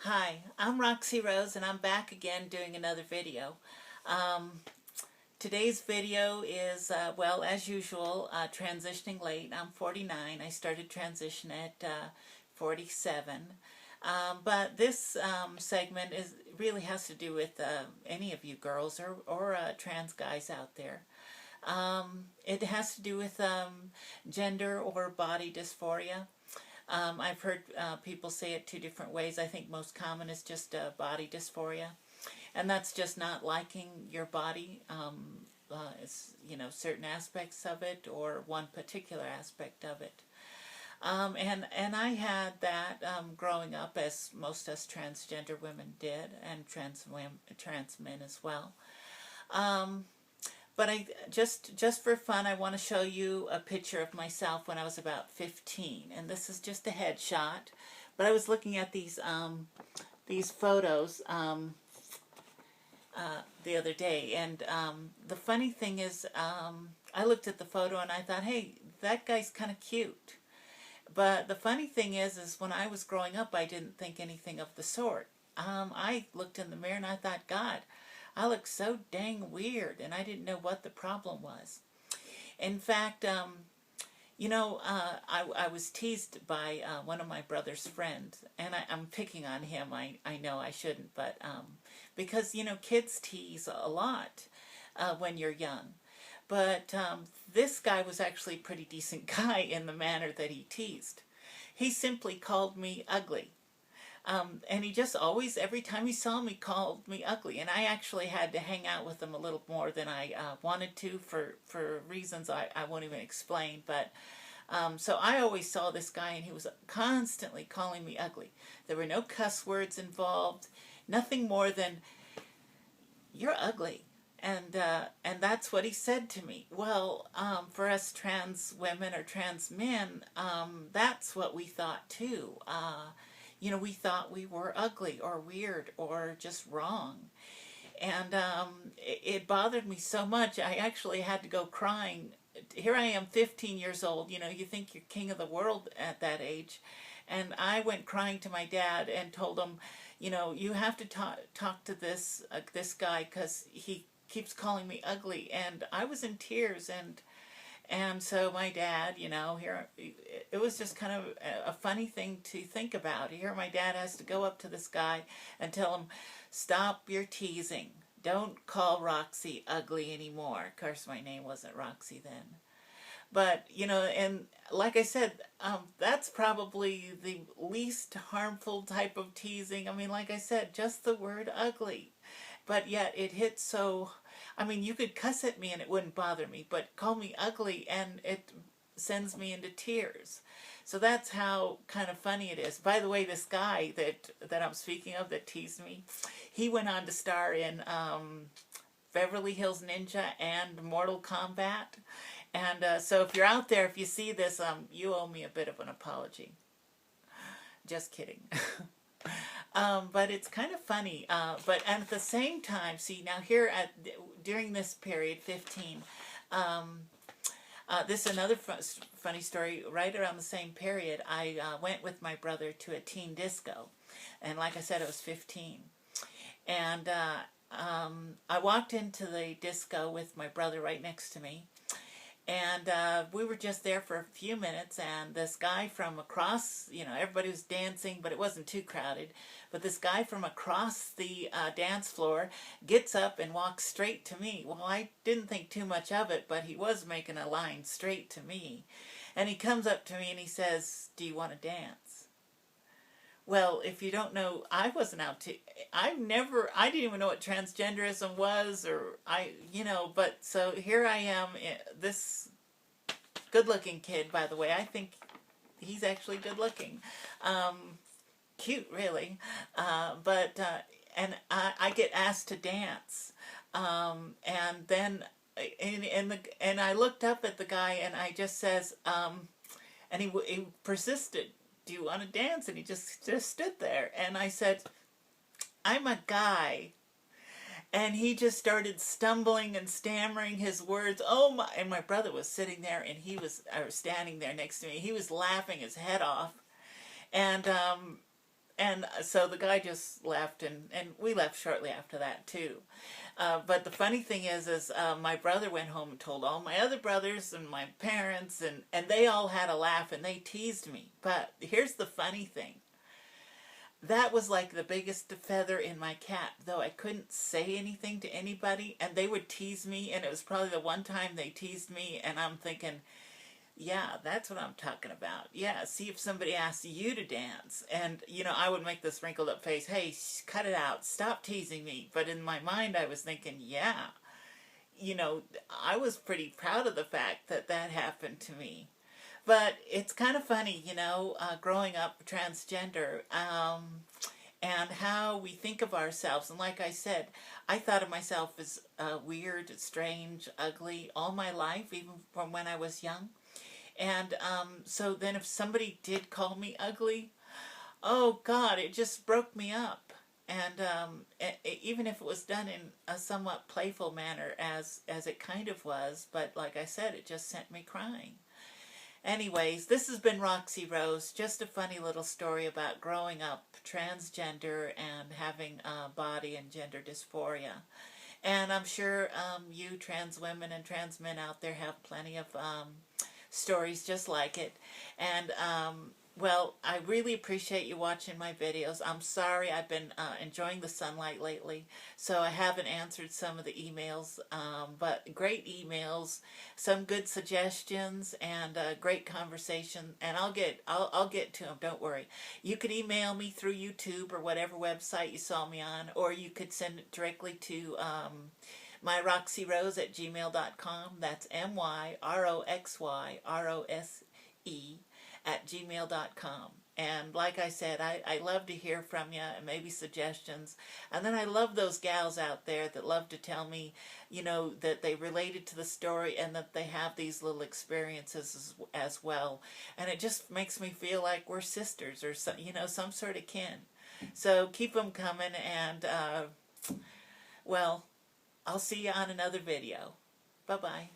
Hi, I'm Roxy Rose and I'm back again doing another video. Um, Today's video is, well, as usual, transitioning late. I'm 49. I started transition at 47. But this segment really has to do with any of you girls or trans guys out there. It has to do with gender or body dysphoria. I've heard people say it two different ways. I think most common is just body dysphoria, and that's just not liking your body. It's, certain aspects of it or one particular aspect of it. And I had that growing up, as most us transgender women did, and trans men as well. But I just for fun, I want to show you a picture of myself when I was about 15, and this is just a headshot. But I was looking at these photos the other day, and the funny thing is, I looked at the photo and I thought, hey, that guy's kind of cute. But the funny thing is when I was growing up, I didn't think anything of the sort. I looked in the mirror and I thought, God, I look so dang weird, and I didn't know what the problem was. In fact, I was teased by one of my brother's friends, and I'm picking on him. I know I shouldn't, but because, kids tease a lot when you're young. But this guy was actually a pretty decent guy in the manner that he teased. He simply called me ugly. And he just always, every time he saw me, called me ugly. And I actually had to hang out with him a little more than I wanted to for reasons I won't even explain. But so I always saw this guy and he was constantly calling me ugly. There were no cuss words involved, nothing more than, "You're ugly." And that's what he said to me. Well, for us trans women or trans men, that's what we thought too. We thought we were ugly or weird or just wrong. And it bothered me so much, I actually had to go crying. Here I am, 15 years old. You think you're king of the world at that age. And I went crying to my dad and told him, you have to talk to this guy because he keeps calling me ugly. And I was in tears, and so my dad, here, it was just kind of a funny thing to think about. Here my dad has to go up to this guy and tell him, "Stop your teasing. Don't call Roxy ugly anymore." Of course, my name wasn't Roxy then. But, and like I said, that's probably the least harmful type of teasing. I mean, like I said, just the word ugly. But yet it hits so, you could cuss at me and it wouldn't bother me, but call me ugly and it sends me into tears. So that's how kind of funny it is. By the way, this guy that I'm speaking of that teased me, he went on to star in Beverly Hills Ninja and Mortal Kombat. And so if you're out there, if you see this, you owe me a bit of an apology. Just kidding. But it's kind of funny. But at the same time, see, now here during this period, 15, this is another funny story. Right around the same period, I went with my brother to a teen disco. And like I said, I was 15. And I walked into the disco with my brother right next to me. And we were just there for a few minutes, and this guy from across, everybody was dancing, but it wasn't too crowded. But this guy from across the dance floor gets up and walks straight to me. Well, I didn't think too much of it, but he was making a line straight to me. And he comes up to me and he says, "Do you want to dance?" Well, if you don't know, I wasn't out to, I didn't even know what transgenderism was, but so here I am, this good-looking kid, by the way. I think he's actually good-looking. Cute, really. And I get asked to dance. And then, and I looked up at the guy and I just says, and he persisted, "Do you want to dance?" And he just stood there. And I said, "I'm a guy." And he just started stumbling and stammering his words. Oh my! And my brother was sitting there, and he was standing there next to me. He was laughing his head off. And And so the guy just left, and we left shortly after that too. But the funny thing is my brother went home and told all my other brothers and my parents, and they all had a laugh and they teased me. But here's the funny thing. That was like the biggest feather in my cap, though I couldn't say anything to anybody, and they would tease me, and it was probably the one time they teased me, and I'm thinking, yeah, that's what I'm talking about. Yeah, see if somebody asks you to dance. And, I would make this wrinkled up face, hey, cut it out, stop teasing me. But in my mind, I was thinking, yeah, I was pretty proud of the fact that that happened to me. But it's kind of funny, growing up transgender, and how we think of ourselves. And like I said, I thought of myself as weird, strange, ugly all my life, even from when I was young. And so then if somebody did call me ugly, oh God, it just broke me up. And even if it was done in a somewhat playful manner, as it kind of was, but like I said, it just sent me crying. Anyways, this has been Roxy Rose, just a funny little story about growing up transgender and having body and gender dysphoria. And I'm sure you trans women and trans men out there have plenty of stories just like it. And well, I really appreciate you watching my videos. I'm sorry, I've been enjoying the sunlight lately, so I haven't answered some of the emails, but great emails, some good suggestions, and great conversation. And I'll get to them. Don't worry. You could email me through YouTube or whatever website you saw me on, or you could send it directly to myroxyrose@gmail.com. That's MYROXYROSE@gmail.com. And like I said, I love to hear from you and maybe suggestions. And then I love those gals out there that love to tell me, that they related to the story and that they have these little experiences as well. And it just makes me feel like we're sisters or some sort of kin. So keep them coming, and well, I'll see you on another video. Bye-bye.